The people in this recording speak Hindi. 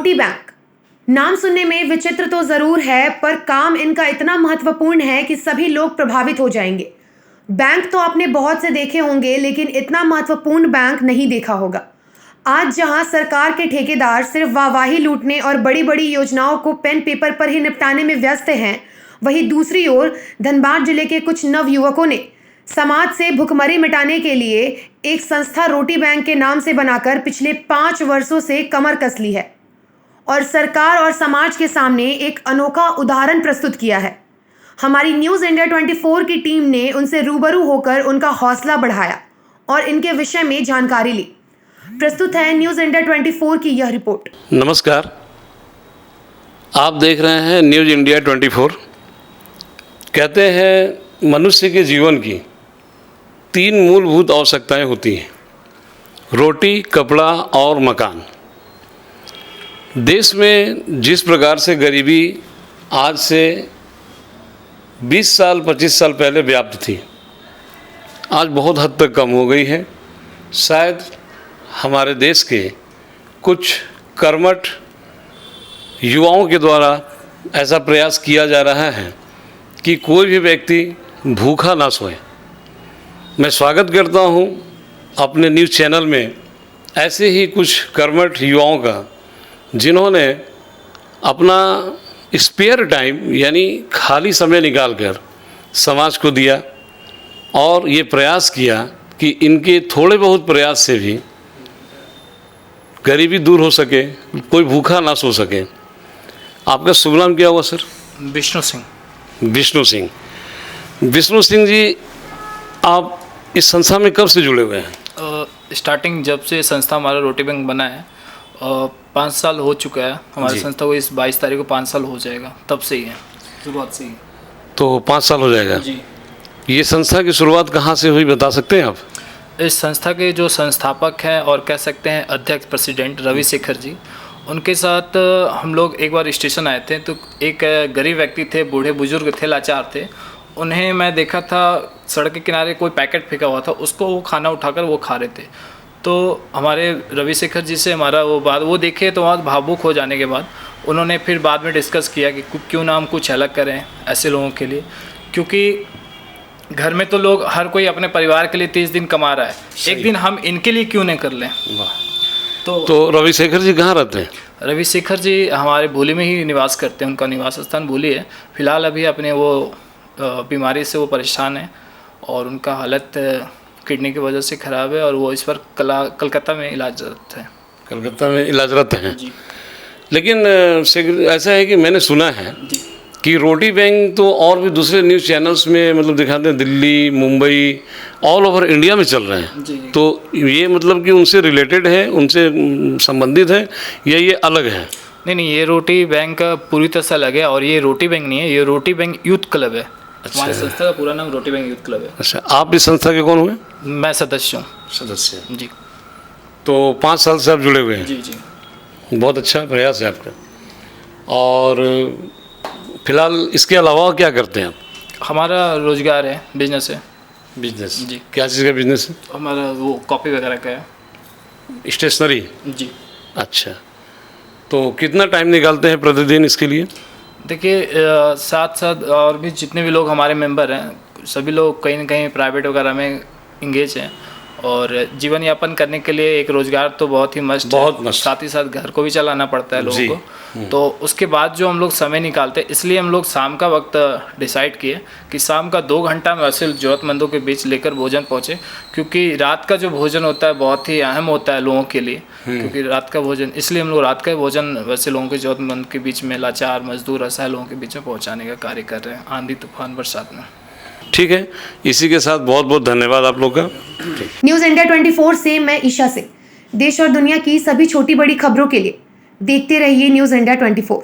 रोटी बैंक। नाम सुनने में विचित्र तो जरूर है, पर काम इनका इतना महत्वपूर्ण है कि सभी लोग प्रभावित हो जाएंगे। बैंक तो आपने बहुत से देखे होंगे, लेकिन इतना महत्वपूर्ण बैंक नहीं देखा होगा। आज जहां सरकार के ठेकेदार सिर्फ वाहवाही लूटने और बड़ी बड़ी योजनाओं को पेन पेपर पर ही निपटाने में व्यस्त हैं, वहीं दूसरी ओर धनबाद जिले के कुछ नवयुवकों ने समाज से भुखमरी मिटाने के लिए एक संस्था रोटी बैंक के नाम से बनाकर पिछले 5 वर्षों से कमर कस ली है और सरकार और समाज के सामने एक अनोखा उदाहरण प्रस्तुत किया है। हमारी न्यूज़ इंडिया 24 की टीम ने उनसे रूबरू होकर उनका हौसला बढ़ाया और इनके विषय में जानकारी ली। प्रस्तुत है न्यूज़ इंडिया 24 की यह रिपोर्ट। नमस्कार, आप देख रहे हैं न्यूज़ इंडिया 24। कहते हैं मनुष्य के जीवन की 3 मूलभूत आवश्यकताएं होती हैं: रोटी, कपड़ा और मकान। देश में जिस प्रकार से गरीबी आज से 20 साल 25 साल पहले व्याप्त थी, आज बहुत हद तक कम हो गई है। शायद हमारे देश के कुछ कर्मठ युवाओं के द्वारा ऐसा प्रयास किया जा रहा है कि कोई भी व्यक्ति भूखा ना सोए। मैं स्वागत करता हूं अपने न्यूज़ चैनल में ऐसे ही कुछ कर्मठ युवाओं का, जिन्होंने अपना स्पेयर टाइम यानी खाली समय निकालकर समाज को दिया और ये प्रयास किया कि इनके थोड़े बहुत प्रयास से भी गरीबी दूर हो सके, कोई भूखा ना सो सके। आपका शुभ नाम क्या हुआ सर? विष्णु सिंह। विष्णु सिंह। विष्णु सिंह जी, आप इस संस्था में कब से जुड़े हुए हैं? स्टार्टिंग जब से संस्था हमारा रोटी बैंक बना है 5 साल हो चुका है। हमारी संस्था को इस 22 तारीख को 5 साल हो जाएगा, तब से ही है, शुरुआत से ही। तो 5 साल हो जाएगा जी। ये संस्था की शुरुआत कहाँ से हुई, बता सकते हैं आप? इस संस्था के जो संस्थापक हैं और कह सकते हैं अध्यक्ष प्रेसिडेंट रविशेखर जी, उनके साथ हम लोग एक बार स्टेशन आए थे। तो एक गरीब व्यक्ति थे, बूढ़े बुजुर्ग थे, लाचार थे। उन्हें मैं देखा था सड़क के किनारे कोई पैकेट फेंका हुआ था, उसको वो खाना उठाकर वो खा रहे थे। तो हमारे रविशेखर जी से हमारा वो देखे तो वहाँ भावुक हो जाने के बाद उन्होंने फिर बाद में डिस्कस किया कि क्यों ना हम कुछ अलग करें ऐसे लोगों के लिए, क्योंकि घर में तो लोग हर कोई अपने परिवार के लिए 30 दिन कमा रहा है, एक दिन हम इनके लिए क्यों नहीं कर लें। तो रविशेखर जी कहाँ रहते हैं? रविशेखर जी हमारे भूली में ही निवास करते हैं, उनका निवास स्थान भूली है। फिलहाल अभी अपने वो बीमारी से वो परेशान है और उनका हालत किडनी की वजह से ख़राब है और वो इस पर कलकत्ता में इलाजरत है। कलकत्ता में इलाजरत हैं जी। लेकिन ऐसा है कि मैंने सुना है कि रोटी बैंक तो और भी दूसरे न्यूज़ चैनल्स में मतलब दिखाते हैं, Delhi, Mumbai, all over India में चल रहे हैं। जी। तो ये मतलब कि उनसे रिलेटेड है, उनसे संबंधित है या ये अलग है? नहीं, ये रोटी बैंक पूरी तरह से अलग है और ये रोटी बैंक नहीं है, ये रोटी बैंक यूथ क्लब है। अच्छा। हमारी संस्था का पूरा नाम रोटी बैंक यूथ क्लब है। अच्छा, आप इस संस्था के कौन हुए? मैं सदस्य हूँ। सदस्य। जी। तो 5 साल से आप जुड़े हुए हैं? जी जी। बहुत अच्छा प्रयास है आपका। और फिलहाल इसके अलावा क्या करते हैं आप? हमारा रोजगार है, बिजनेस है। बिजनेस? जी। क्या चीज़ का बिजनेस है? हमारा वो कॉपी वगैरह का है। स्टेशनरी? जी। अच्छा, तो कितना टाइम निकालते हैं प्रतिदिन इसके लिए? देखिए, साथ साथ और भी जितने भी लोग हमारे मेंबर हैं, सभी लोग कहीं ना कहीं प्राइवेट वगैरह में इंगेज हैं और जीवन यापन करने के लिए एक रोज़गार तो बहुत ही मस्ट है। साथ ही साथ घर को भी चलाना पड़ता है लोगों को। तो उसके बाद जो हम लोग समय निकालते हैं, इसलिए हम लोग शाम का वक्त डिसाइड किए कि शाम का 2 घंटा में ऐसे ज़रूरतमंदों के बीच लेकर भोजन पहुँचे, क्योंकि रात का जो भोजन होता है बहुत ही अहम होता है लोगों के लिए। क्योंकि रात का भोजन, इसलिए हम लोग रात का भोजन वैसे लोगों के ज़रूरतमंद के बीच में, लाचार, मजदूर, असहाय लोगों के बीच में पहुँचाने का कार्य कर रहे हैं, आंधी तूफान बरसात में। ठीक है, इसी के साथ बहुत बहुत धन्यवाद आप लोग का। न्यूज़ इंडिया 24 से मैं ईशा सिंह। देश और दुनिया की सभी छोटी बड़ी खबरों के लिए देखते रहिए न्यूज़ इंडिया 24।